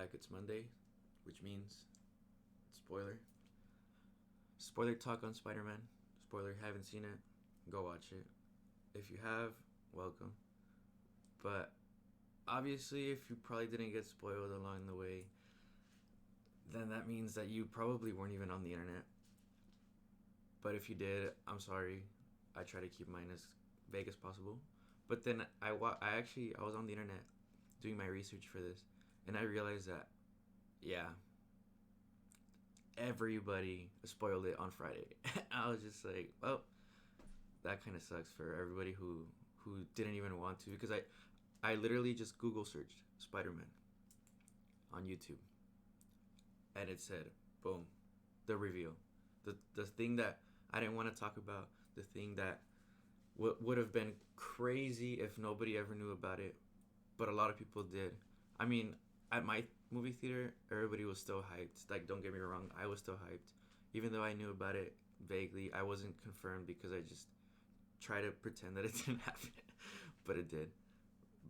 back. It's Monday, which means spoiler. Spoiler talk on Spider Man. Spoiler, haven't seen it, go watch it. If you have, welcome. But obviously, if you probably didn't get spoiled along the way, then that means that you probably weren't even on the internet. But if you did, I'm sorry. I try to keep mine as vague as possible. But then I was on the internet doing my research for this, and I realized that yeah, everybody spoiled it on Friday. I was just like, well, that kind of sucks for everybody who didn't even want to, because I literally just Google searched Spider Man on YouTube, and it said, boom, the reveal, the thing that I didn't want to talk about, the thing that would have been crazy if nobody ever knew about it, but a lot of people did. I mean, at my movie theater, everybody was still hyped. Like, don't get me wrong, I was still hyped, even though I knew about it vaguely. I wasn't confirmed because I just try to pretend that it didn't happen, but it did.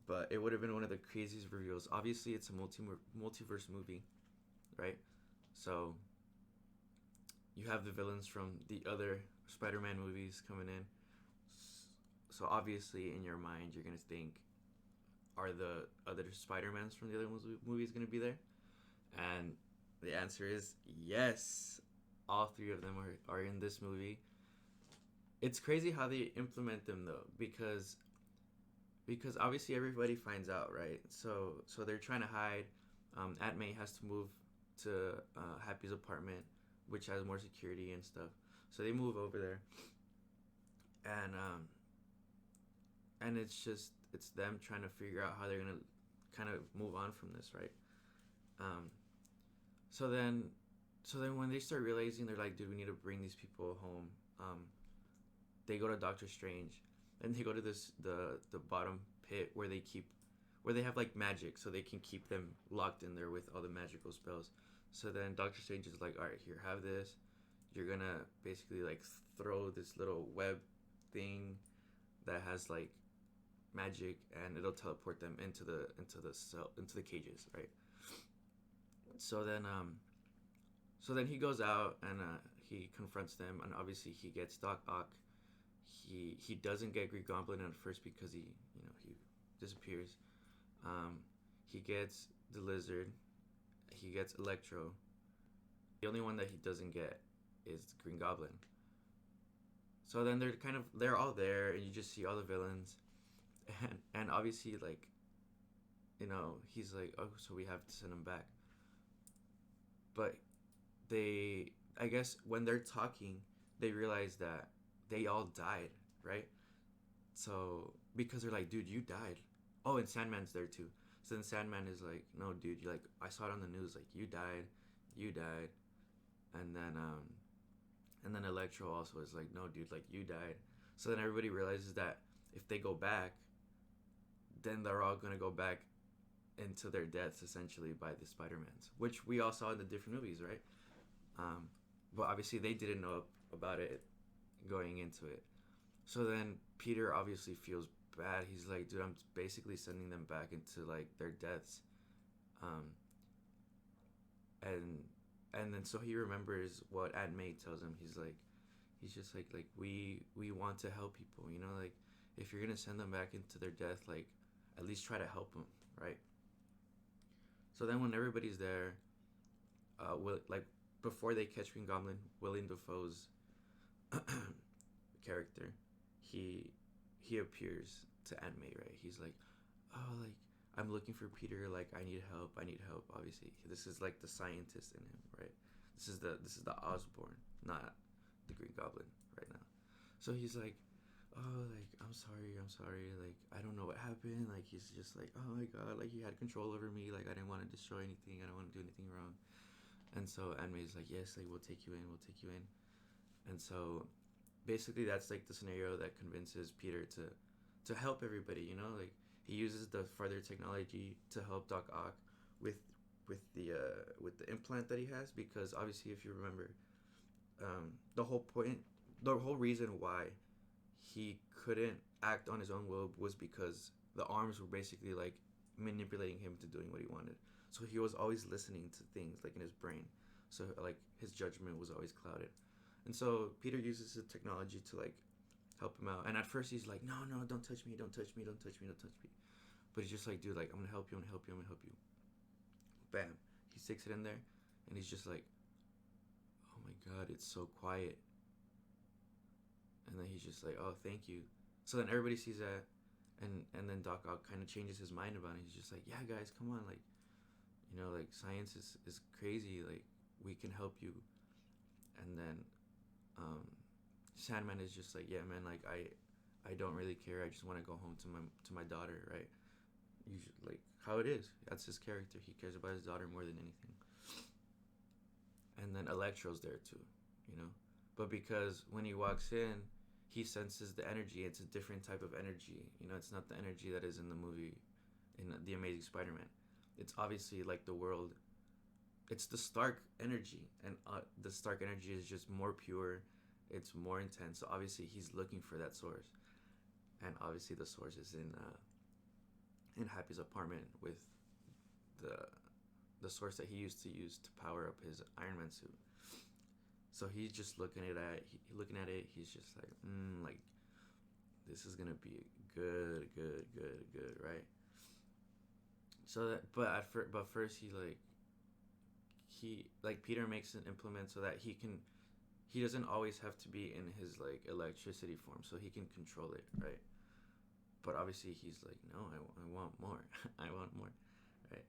But it would have been one of the craziest reveals. Obviously, it's a multiverse movie, right? So you have the villains from the other Spider-Man movies coming in. So obviously, in your mind, you're gonna think, are the other Spider-Mans from the other movies gonna be there? And the answer is yes. All three of them are in this movie. It's crazy how they implement them though, because obviously everybody finds out, right? So they're trying to hide. Aunt May has to move to Happy's apartment, which has more security and stuff. So they move over there, and it's them trying to figure out how they're gonna kind of move on from this, right? Um, so then so then when they start realizing, they're like, dude, we need to bring these people home. They go to Doctor Strange, and they go to the bottom pit where they have like magic, so they can keep them locked in there with all the magical spells. So then Doctor Strange is like, all right, here, have this. You're gonna basically like throw this little web thing that has like magic, and it'll teleport them into the cages, right? So then he goes out, and he confronts them, and obviously he gets Doc Ock. He doesn't get Green Goblin at first because he disappears. Um, he gets the Lizard. He gets Electro. The only one that he doesn't get is the Green Goblin. So then they're all there, and you just see all the villains, and obviously, like, he's like, oh, so we have to send him back. But I guess when they're talking, they realize that they all died, right? So because they're like, dude, you died. Oh, and Sandman's there too. So then Sandman is like, no, dude, you like, I saw it on the news, like, you died, and then Electro also is like, no, dude, like, you died. So then everybody realizes that if they go back, then they're all gonna go back into their deaths essentially by the Spider-Mans, which we all saw in the different movies, right? Um, but obviously they didn't know about it going into it. So then Peter obviously feels bad. He's like, dude, I'm basically sending them back into like their deaths. Um, and then so he remembers what Aunt May tells him. He's just like we want to help people, like if you're gonna send them back into their death, like at least try to help them, right? So then when everybody's there, like before they catch Green Goblin, William Dafoe's character, he he appears to Aunt May, right? He's like, oh, like, I'm looking for Peter. Like, I need help. I need help. Obviously, this is like the scientist in him, right? This is the Osborn, not the Green Goblin right now. So he's like, oh, like, I'm sorry. Like, I don't know what happened. Like, he's just like, oh my god, like, he had control over me. Like, I didn't want to destroy anything. I don't want to do anything wrong. And so Aunt May's like, yes, like, we'll take you in. We'll take you in. And so basically that's like the scenario that convinces Peter to help everybody, like he uses the further technology to help Doc Ock with with the implant that he has, because obviously if you remember, the whole reason why he couldn't act on his own will was because the arms were basically like manipulating him to doing what he wanted. So he was always listening to things like in his brain. So like his judgment was always clouded. And so Peter uses the technology to like help him out. And at first he's like, no, no, don't touch me, don't touch me, don't touch me, don't touch me. But he's just like, dude, like I'm gonna help you, I'm gonna help you, I'm gonna help you. Bam. He sticks it in there, and he's just like, oh my god, it's so quiet. And then he's just like, oh, thank you. So then everybody sees that, and then Doc Ock kind of changes his mind about it. He's just like, yeah, guys, come on, like, you know, like science is crazy, like we can help you. And then Sandman is just like, yeah, man, like I don't really care. I just want to go home to my daughter, right? Like how it is. That's his character. He cares about his daughter more than anything. And then Electro's there too, you know. But because when he walks in, he senses the energy. It's a different type of energy. You know, it's not the energy that is in the movie, in The Amazing Spider-Man. It's obviously like the world. It's the Stark energy, and the Stark energy is just more pure. It's more intense. So obviously he's looking for that source, and obviously the source is in Happy's apartment with the source that he used to use to power up his Iron Man suit. So he's just looking at it. He's just like this is gonna be good, right? So that, but first Peter makes an implement so that he doesn't always have to be in his like electricity form, so he can control it, right? But obviously he's like, no, I want more. I want more, right?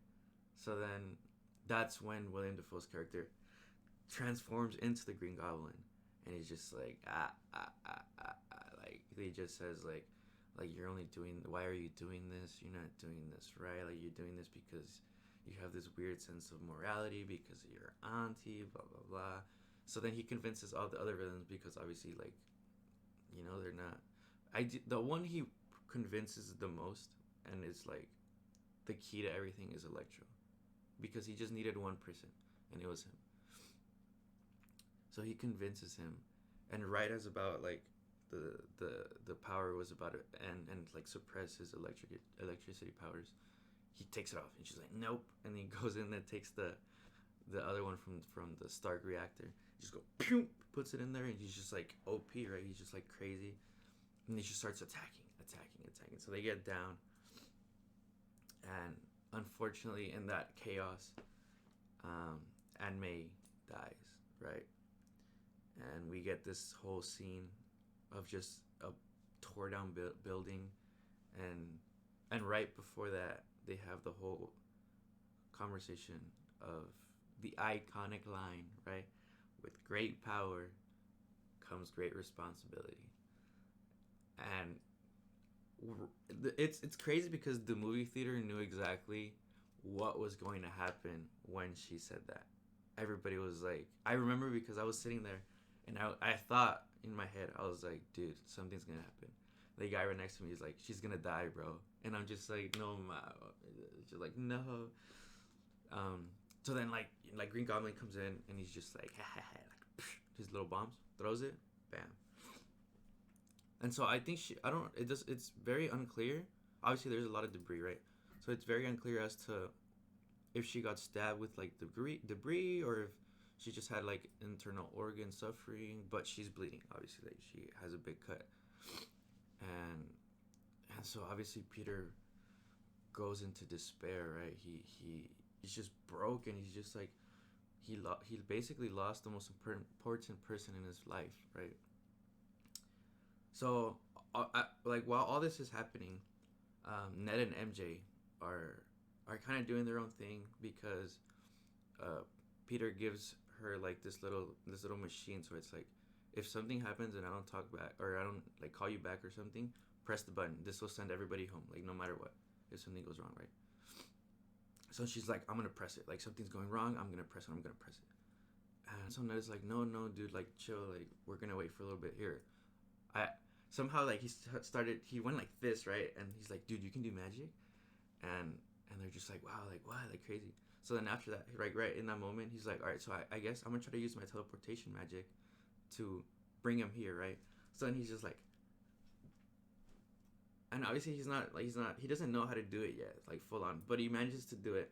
So then that's when William Dafoe's character transforms into the Green Goblin, and he's just like like he just says like you're only doing, why are you doing this? You're not doing this right. Like you're doing this because you have this weird sense of morality because of your auntie, blah blah blah. So then he convinces all the other villains, because obviously like, you know, they're not. The one he convinces the most, and it's like the key to everything, is Electro, because he just needed one person, and it was him. So he convinces him, and right as about like the power was about to end and like suppress his electricity powers, he takes it off, and she's like, nope. And he goes in and takes the other one from the Stark reactor, just go pew, puts it in there, and he's just like OP, right? He's just like crazy, and he just starts attacking. So they get down, and unfortunately in that chaos, Aunt May dies, right? And we get this whole scene of just a tore down building, and right before that they have the whole conversation of the iconic line, right? With great power comes great responsibility. And it's crazy because the movie theater knew exactly what was going to happen when she said that. Everybody was like, I remember because I was sitting there, and I thought in my head, I was like, dude, something's gonna happen. The guy right next to me is like, she's gonna die, bro. And I'm just like, no, ma. Just like, no. So then like Green Goblin comes in, and he's just like, like his little bombs, throws it, bam. And so I think it's very unclear. Obviously there's a lot of debris, right? So it's very unclear as to if she got stabbed with like debris, or if she just had like internal organ suffering, but she's bleeding. Obviously, like she has a big cut, and so obviously Peter goes into despair, right? He's just broken. He's just like he basically lost the most important person in his life, right? So like while all this is happening, Ned and MJ are kind of doing their own thing, because Peter gives her like this little machine, so it's like, if something happens and I don't talk back, or I don't like call you back or something, press the button. This will send everybody home, like no matter what, if something goes wrong, right? So she's like, I'm gonna press it. Like something's going wrong, I'm gonna press it. And so Ned's like, no, dude, like chill. Like we're gonna wait for a little bit here. Somehow like he went like this, right? And he's like, dude, you can do magic, and they're just like, wow, like what, like crazy. So then after that, right in that moment, he's like, all right, so I guess I'm gonna try to use my teleportation magic to bring him here, right? So then he's just like, and obviously he doesn't know how to do it yet, like full on, but he manages to do it.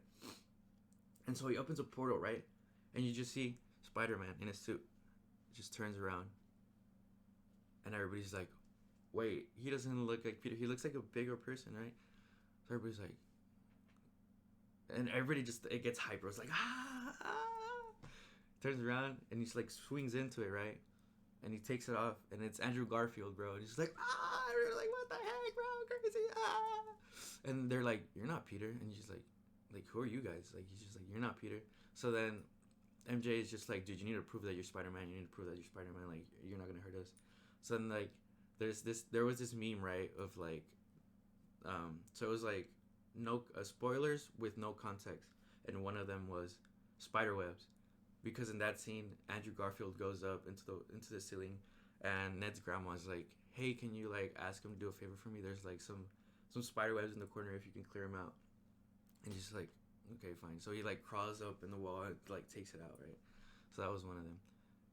And so he opens a portal, right? And you just see Spider-Man in a suit just turns around, and everybody's like, wait, he doesn't look like Peter, he looks like a bigger person, right? So everybody's like, and everybody just, it gets hyper. It's like, turns around and he's like swings into it, right? And he takes it off, and it's Andrew Garfield, bro. And he's like, and we're like, what the heck, bro, crazy, and they're like, you're not Peter. And he's like, who are you guys? Like, he's just like, you're not Peter. So then MJ is just like, dude, you need to prove that you're Spider-Man. You need to prove that you're Spider-Man. Like, you're not gonna hurt us. So then, like, there was this meme, right, of like, so it was like, no spoilers with no context, and one of them was spider webs, because in that scene, Andrew Garfield goes up into the ceiling, and Ned's grandma's like, hey, can you like ask him to do a favor for me? There's like some spider webs in the corner, if you can clear them out. And he's like, okay, fine. So he like crawls up in the wall and like takes it out, right? So that was one of them.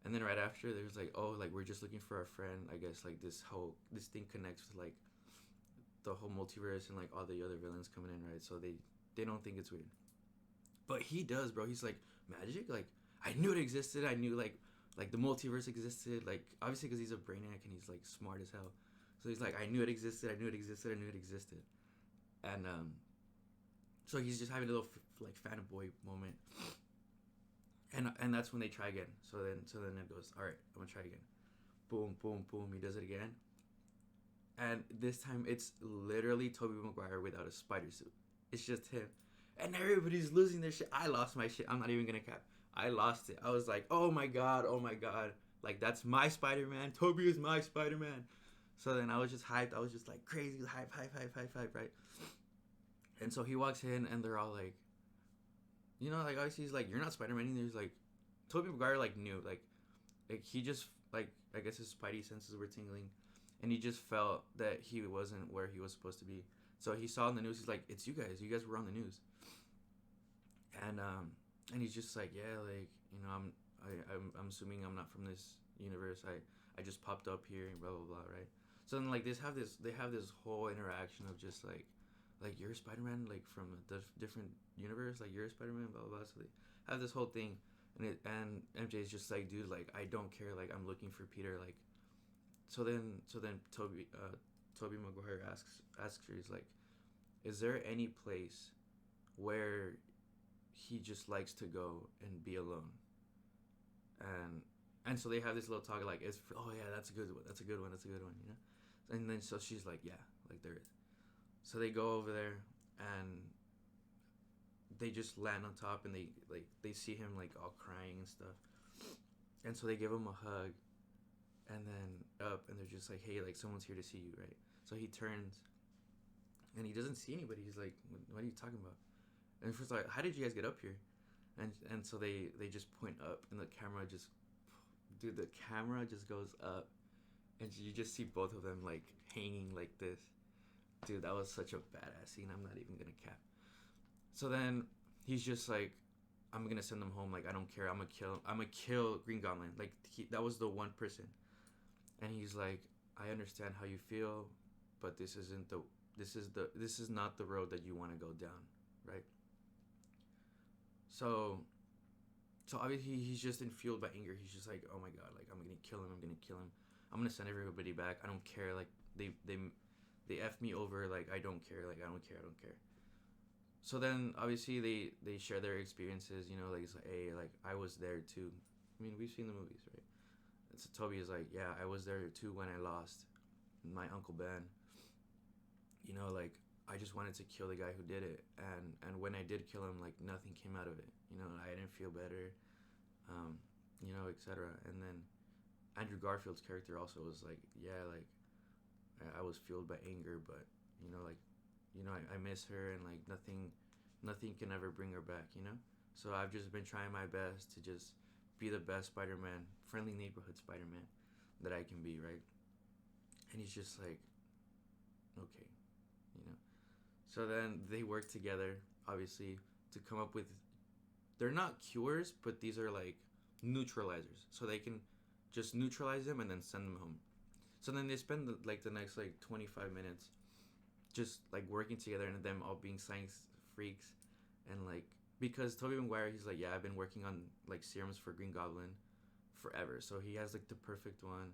And then right after, there's like, oh, like we're just looking for our friend. I guess like this thing connects with like the whole multiverse and like all the other villains coming in, right? So they don't think it's weird, but he does, bro. He's like, magic, like I knew it existed. I knew like the multiverse existed, like obviously because he's a brainiac and he's like smart as hell. So he's like, I knew it existed. I knew it existed. I knew it existed. And so he's just having a little like fanboy moment. And that's when they try again. So then it goes, all right, I'm gonna try again. Boom, boom, boom. He does it again. And this time it's literally Tobey Maguire without a spider suit. It's just him. And everybody's losing their shit. I lost my shit. I'm not even gonna cap. I lost it. I was like, oh my god, oh my god. Like, that's my Spider-Man. Tobey is my Spider-Man. So then I was just hyped. I was just like crazy hype, right? And so he walks in and they're all like, you know, like obviously he's like, you're not Spider-Man. And he's like, Tobey Maguire like knew. Like he just, like, I guess his spidey senses were tingling. And he just felt that he wasn't where he was supposed to be. So he saw in the news, he's like, it's you guys. You guys were on the news. And he's just like, yeah, like, you know, I'm assuming I'm not from this universe. I just popped up here and blah blah blah, right? So then like they have this whole interaction of just like you're Spider-Man, like from a different universe, like you're Spider-Man, blah blah blah. So they have this whole thing, and MJ is just like, dude, like I don't care, like I'm looking for Peter, like. So then Tobey Maguire asks her, he's like, is there any place where he just likes to go and be alone? And so they have this little talk, like, oh yeah, that's a good one, you know. And then so she's like, yeah, like there is. So they go over there and they just land on top, and they see him like all crying and stuff, and so they give him a hug, and then up, and they're just like, hey, like someone's here to see you, right? So he turns and he doesn't see anybody. He's like, what are you talking about? And first, like, how did you guys get up here? And so they just point up, and the camera just goes up, and you just see both of them like hanging like this. Dude, that was such a badass scene. I'm not even gonna cap. So then he's just like, I'm gonna send them home. Like, I don't care. I'm gonna kill Green Goblin. Like, that was the one person. And he's like, I understand how you feel, but this is not the road that you want to go down, right? So obviously he's just fueled by anger. He's just like, oh my god, like I'm gonna kill him. I'm gonna send everybody back. I don't care. Like they f me over. Like I don't care. Like I don't care. So then obviously they share their experiences. You know, like it's like, hey, like I was there too. I mean, we've seen the movies, right? And so Toby is like, yeah, I was there too when I lost my Uncle Ben. You know, like I just wanted to kill the guy who did it, and when I did kill him, like nothing came out of it. You know, I didn't feel better, you know, etc. And then Andrew Garfield's character also was like, yeah, like I was fueled by anger, but you know, like, you know, I miss her, and like nothing can ever bring her back. You know, so I've just been trying my best to just be the best Spider-Man, friendly neighborhood Spider-Man that I can be, right? And he's just like, okay, you know. So then they work together, obviously, to come up with, they're not cures, but these are like neutralizers. So they can just neutralize them and then send them home. So then they spend the next like 25 minutes just like working together and them all being science freaks, and like because Tobey Maguire, he's like, yeah, I've been working on like serums for Green Goblin forever, so he has like the perfect one.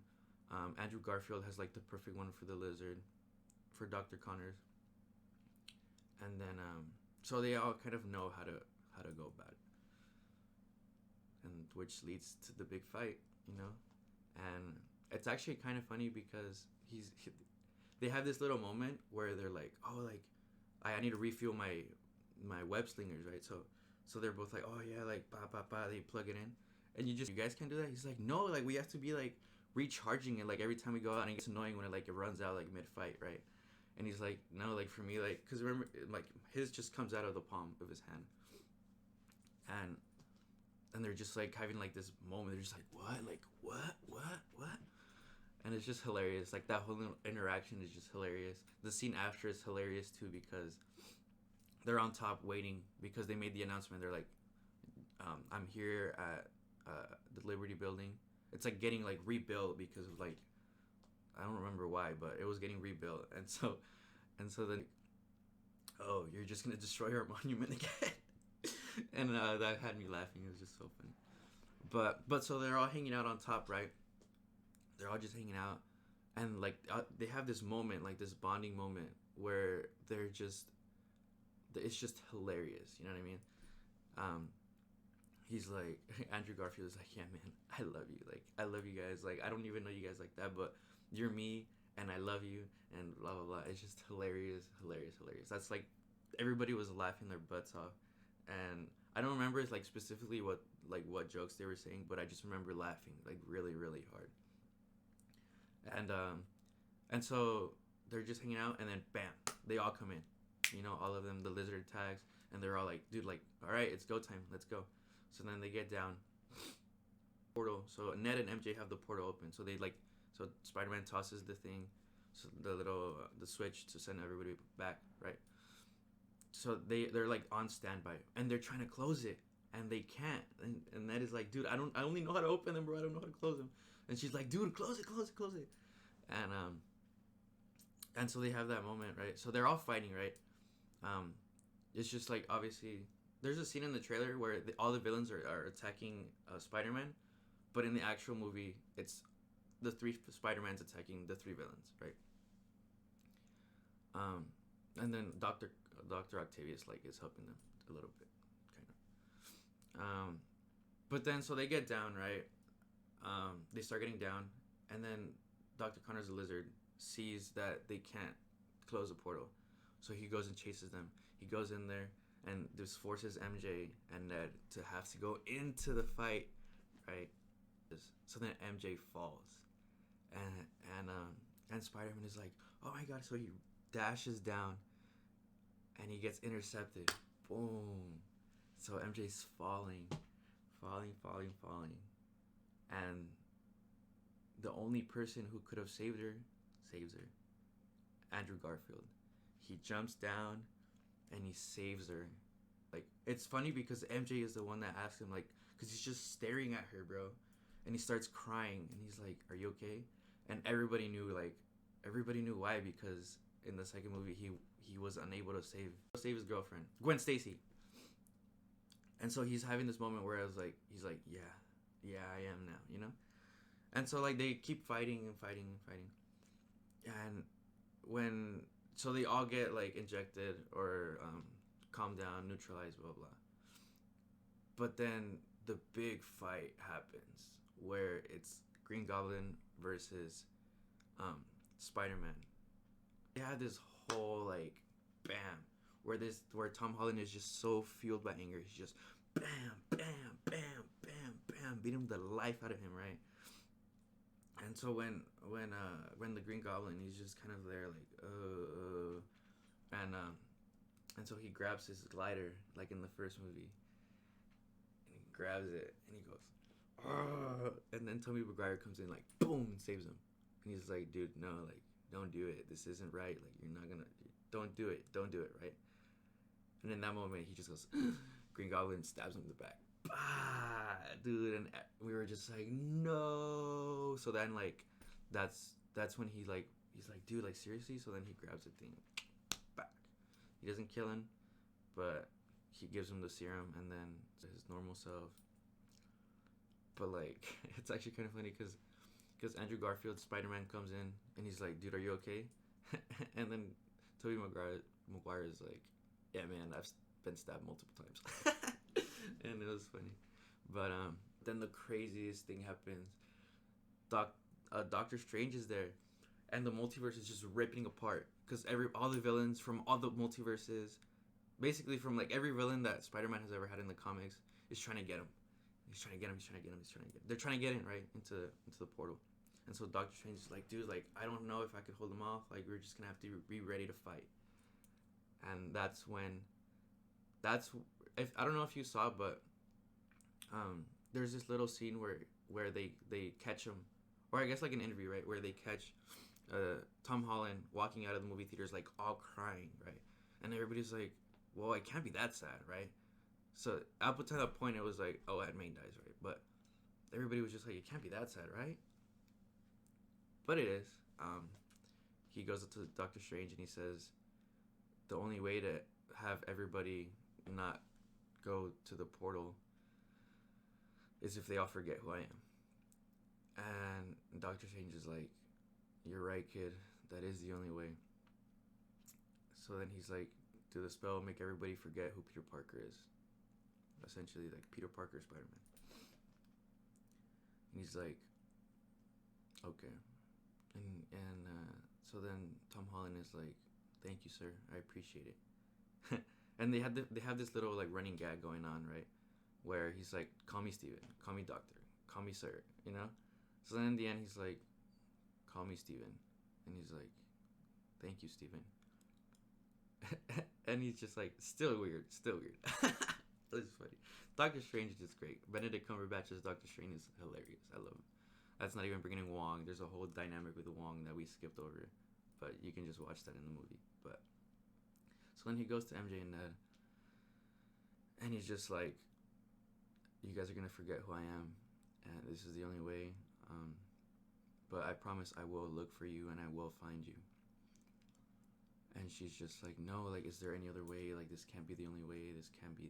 Andrew Garfield has like the perfect one for the Lizard, for Dr. Connors, and then so they all kind of know how to go about it, and which leads to the big fight, you know, and it's actually kind of funny because they have this little moment where they're like, oh, like I need to refuel my web slingers, right? So they're both like, oh yeah, like ba ba ba, they plug it in, and you guys can't do that. He's like, no, like we have to be like recharging it like every time we go out, and it gets annoying when it runs out like mid fight, right? And he's like, no, like for me, like, because remember, like his just comes out of the palm of his hand, and they're just like having like this moment. They're just like, what, like what, and it's just hilarious. Like that whole interaction is just hilarious. The scene after is hilarious too because they're on top waiting because they made the announcement. They're like, I'm here at the Liberty Building. It's like getting like rebuilt because of like, I don't remember why, but it was getting rebuilt, and so then, oh, you're just gonna destroy our monument again, and that had me laughing. It was just so funny. But so they're all hanging out on top, right? They're all just hanging out, and like they have this moment, like this bonding moment, where it's just hilarious. You know what I mean? He's like Andrew Garfield is like, yeah, man, I love you. Like I love you guys. Like I don't even know you guys like that, but you're me, and I love you, and blah blah blah. It's just hilarious. That's like everybody was laughing their butts off, and I don't remember like specifically what jokes they were saying, but I just remember laughing like really really hard. And so they're just hanging out, and then bam, they all come in. You know, all of them, the lizard tags, and they're all like, dude, like, all right, it's go time, let's go. So then they get down. Portal. So Ned and MJ have the portal open. So so Spider-Man tosses the thing, so the little the switch to send everybody back, right? So they're like on standby, and they're trying to close it, and they can't. And Ned is like, dude, I only know how to open them, bro. I don't know how to close them. And she's like, dude, close it. And so they have that moment, right? So they're all fighting, right? It's just like obviously there's a scene in the trailer where all the villains are attacking Spider-Man, but in the actual movie, it's the three Spider-Mans attacking the three villains, right? And then Doctor Octavius like is helping them a little bit, kind of. But then so they get down, right? They start getting down, and then Dr. Connors the Lizard sees that they can't close the portal, so he goes and chases them. He goes in there and this forces MJ and Ned to have to go into the fight, right? So then MJ falls, and Spider-Man is like, oh my god! So he dashes down, and he gets intercepted. Boom! So MJ's falling, and the only person who could have saved her saves her. Andrew Garfield. He jumps down and he saves her. Like it's funny because MJ is the one that asks him, like, because he's just staring at her, bro, and he starts crying and he's like, "Are you okay?" And everybody knew why, because in the second movie he was unable to save his girlfriend, Gwen Stacy. And so he's having this moment where he's like, yeah, I am now, you know. And so like they keep fighting, and so they all get like injected or calmed down, neutralized, blah blah. But then the big fight happens where it's Green Goblin versus Spider-Man. They had this whole like bam where Tom Holland is just so fueled by anger. He's just bam, beat him the life out of him, right? And so when the Green Goblin, he's just kind of there like and so he grabs his glider like in the first movie, and he grabs it and he goes, and then Tobey Maguire comes in like boom and saves him, and he's like, dude, no, like don't do it, this isn't right, like you're not gonna, don't do it, right? And in that moment he just goes, Green Goblin stabs him in the back, dude, and we were just like, no. So then like that's when he's like, dude, like seriously. So then he grabs the thing, He doesn't kill him, but he gives him the serum and then his normal self. But like, it's actually kind of funny because Andrew Garfield Spider-Man comes in and he's like, "Dude, are you okay?" And then Tobey Maguire is like, "Yeah, man, I've been stabbed multiple times," and it was funny. But then the craziest thing happens. Doctor Strange is there, and the multiverse is just ripping apart because all the villains from all the multiverses, basically from like every villain that Spider-Man has ever had in the comics, is trying to get him. He's trying to get him. He's trying to get him. He's trying to get. They're trying to get in right into the portal, and so Doctor Strange is like, dude, like I don't know if I could hold them off. Like we're just gonna have to be ready to fight. And that's when, if I don't know if you saw, but there's this little scene where they catch him, or I guess like an interview, right, where they catch Tom Holland walking out of the movie theaters like all crying, right, and everybody's like, well, it can't be that sad, right? So up to that point, it was like, oh, Aunt May dies, right? But everybody was just like, it can't be that sad, right? But it is. He goes up to Doctor Strange and he says, the only way to have everybody not go to the portal is if they all forget who I am. And Doctor Strange is like, you're right, kid. That is the only way. So then he's like, do the spell, make everybody forget who Peter Parker is. Essentially, like Peter Parker, Spider-Man. And he's like, okay. And so then Tom Holland is like, thank you, sir. I appreciate it. And they have this little like running gag going on, right? Where he's like, call me Steven, call me Doctor, call me sir, you know? So then in the end, he's like, call me Steven. And he's like, thank you, Steven. And he's just like, still weird. It's funny. Doctor Strange is just great. Benedict Cumberbatch's Doctor Strange is hilarious. I love him. That's not even bringing in Wong. There's a whole dynamic with Wong that we skipped over. But you can just watch that in the movie. But so then he goes to MJ and Ned. And he's just like, you guys are going to forget who I am. And this is the only way. But I promise I will look for you and I will find you. And she's just like, no, like, is there any other way? Like, this can't be the only way. This can't be.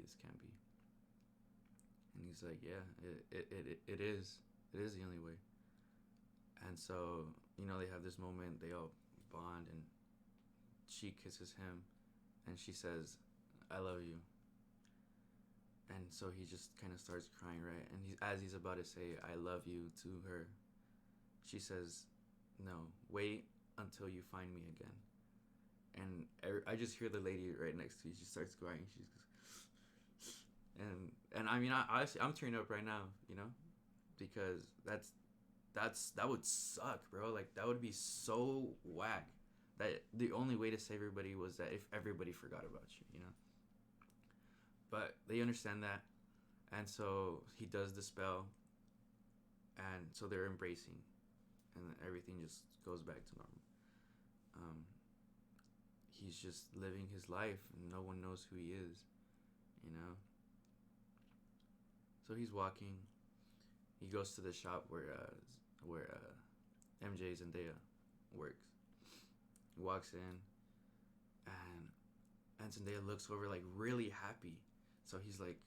And he's like, yeah, it is. It is the only way. And so, you know, they have this moment. They all bond and she kisses him. And she says, I love you. And so he just kind of starts crying, right? And as he's about to say, I love you to her, she says, no, wait until you find me again. And I just hear the lady right next to me. She starts crying. She's just, and I mean, honestly, I'm tearing up right now, you know, because that would suck, bro. Like that would be so whack. That the only way to save everybody was that if everybody forgot about you, you know. But they understand that, and so he does the spell, and so they're embracing, and everything just goes back to normal. He's just living his life, and no one knows who he is, you know. So he's walking. He goes to the shop where MJ Zendaya works. He walks in, and Zendaya looks over like really happy. So he's like,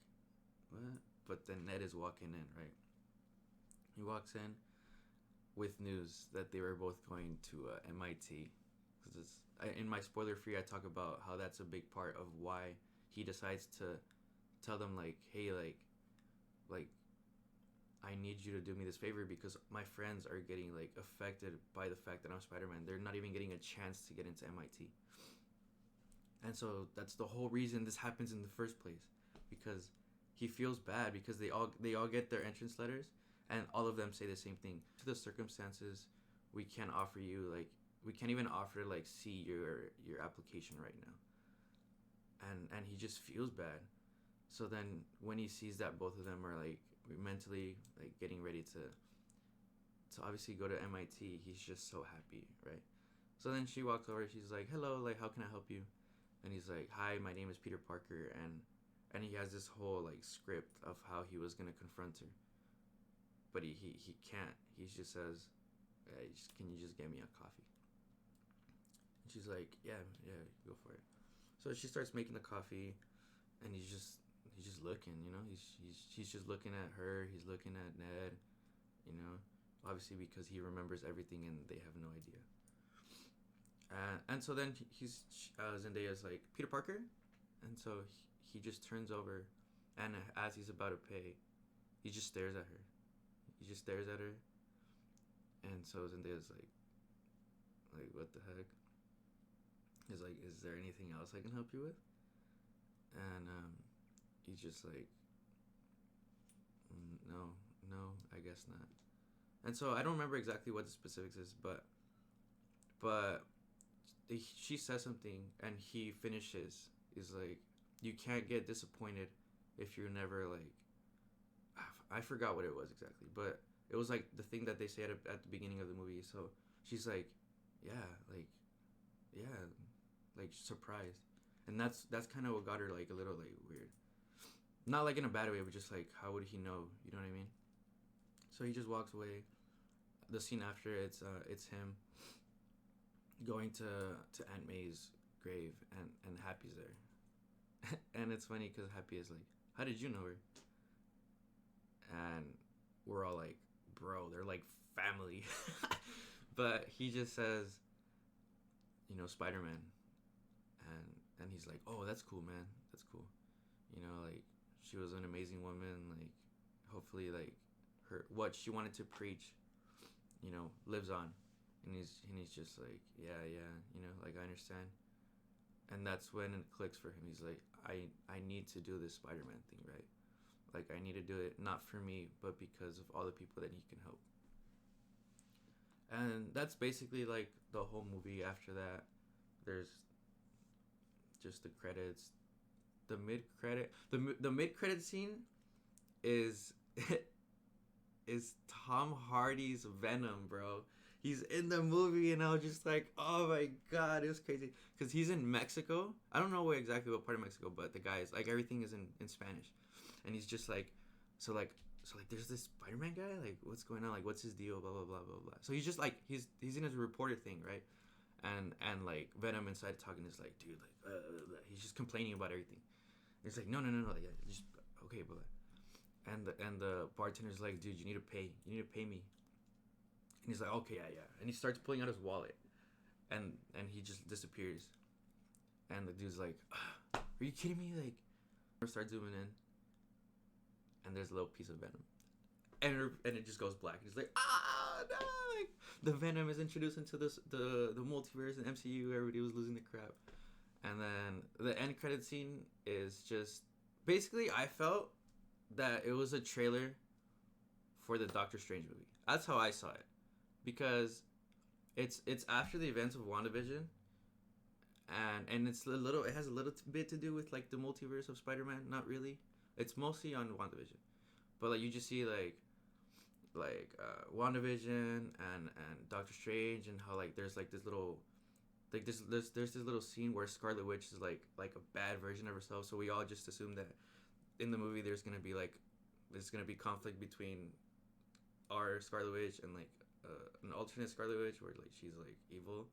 what? But then Ned is walking in, right? He walks in with news that they were both going to MIT. In my spoiler free, I talk about how that's a big part of why he decides to tell them like, hey, like I need you to do me this favor because my friends are getting like affected by the fact that I'm Spider-Man. They're not even getting a chance to get into MIT. And so that's the whole reason this happens in the first place, because he feels bad because they all get their entrance letters and all of them say the same thing. To the circumstances, we can't offer you like, we can't even offer like see your application right now. And he just feels bad. So then when he sees that both of them are like mentally like getting ready to obviously go to MIT, he's just so happy, right? So then she walks over, she's like, hello, like how can I help you? And he's like, hi, my name is Peter Parker, and he has this whole like script of how he was gonna confront her, but he can't. He just says, can you just get me a coffee? And she's like, yeah, go for it. So she starts making the coffee, and he's just looking, you know. He's just looking at her. He's looking at Ned, you know. Obviously because he remembers everything and they have no idea. And so then Zendaya's like, Peter Parker, and so he just turns over, and as he's about to pay, he just stares at her. He just stares at her, and so Zendaya's like what the heck? He's like, is there anything else I can help you with? And he's just like, no, no, I guess not. And so I don't remember exactly what the specifics is, but she says something, and he finishes. He's like, you can't get disappointed if you're never like, I forgot what it was exactly, but it was like the thing that they say at the beginning of the movie. So she's like, yeah, yeah, like surprised, and that's kind of what got her like a little like weird, not like in a bad way, but just like how would he know? You know what I mean? So he just walks away. The scene after, it's him going to Aunt May's grave, and Happy's there. And it's funny because Happy is like, how did you know her? And we're all like, bro, they're like family. But he just says, you know, Spider-Man. And he's like, oh, that's cool, man, that's cool. You know, like, she was an amazing woman. Like, hopefully, like, her, what she wanted to preach, you know, lives on. And he's just like, yeah, you know, like, I understand. And that's when it clicks for him. He's like, I need to do this Spider-Man thing, right? Like, I need to do it not for me, but because of all the people that he can help. And that's basically like the whole movie. After that, there's just the credits. The mid credit scene is is Tom Hardy's Venom, bro. He's in the movie, and I was just like, oh my god, it was crazy. Because he's in Mexico. I don't know exactly what part of Mexico, but the guy is, like, everything is in Spanish. And he's just like, so there's this Spider-Man guy? Like, what's going on? Like, what's his deal? Blah, blah, blah, blah, blah. So he's just like, he's in his reporter thing, right? And like, Venom inside talking is like, dude, like, he's just complaining about everything. And he's like, no, like, just, okay, but. And the bartender's like, dude, you need to pay me. And he's like, okay, yeah. And he starts pulling out his wallet. And he just disappears. And the dude's like, are you kidding me? Like, start zooming in. And there's a little piece of Venom. And it just goes black. And he's like, no! Like, the Venom is introduced into the multiverse and MCU. Everybody was losing their crap. And then the end credit scene is just, basically, I felt that it was a trailer for the Doctor Strange movie. That's how I saw it. Because it's after the events of WandaVision, and it has a little bit to do with like the multiverse of Spider-Man. Not really. It's mostly on WandaVision, but like you just see like WandaVision and Doctor Strange, and how like there's like this little like there's this little scene where Scarlet Witch is like a bad version of herself. So we all just assume that in the movie there's gonna be conflict between our Scarlet Witch and like an alternate Scarlet Witch where like she's like evil.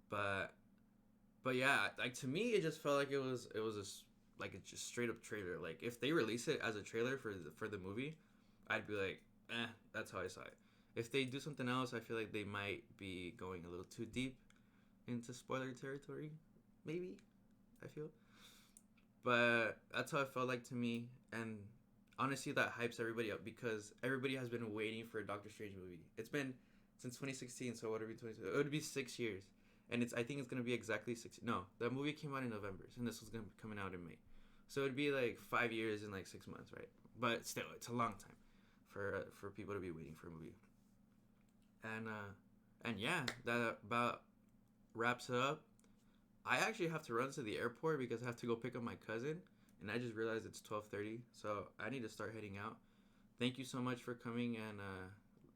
But yeah, like to me it just felt like it was like a just straight up trailer. Like if they release it as a trailer for the movie, I'd be like, that's how I saw it. If they do something else, I feel like they might be going a little too deep into spoiler territory. Maybe, I feel. But that's how it felt like to me. And honestly, that hypes everybody up because everybody has been waiting for a Doctor Strange movie. It's been since 2016, so what would it be? It would be 6 years. And I think it's going to be exactly 6. No, that movie came out in November, and this was going to be coming out in May. So it'd be like 5 years and like 6 months, right? But still, it's a long time for people to be waiting for a movie. And yeah, that about wraps it up. I actually have to run to the airport because I have to go pick up my cousin, and I just realized it's 12:30, so I need to start heading out. Thank you so much for coming and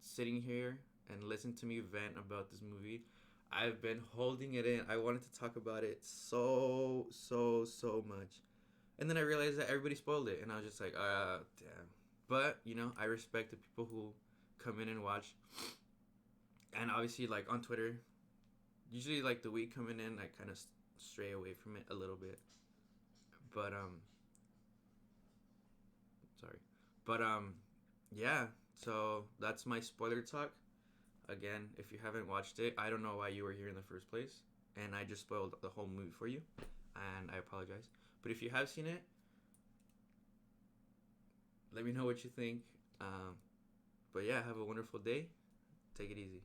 sitting here and listening to me vent about this movie. I've been holding it in. I wanted to talk about it so much. And then I realized that everybody spoiled it, and I was just like, damn. But, you know, I respect the people who come in and watch. And obviously, like, on Twitter, usually, like, the week coming in, I kind of stray away from it a little bit. But sorry. But yeah. So that's my spoiler talk. Again, if you haven't watched it, I don't know why you were here in the first place, and I just spoiled the whole movie for you, and I apologize. But if you have seen it, let me know what you think. But yeah, have a wonderful day. Take it easy.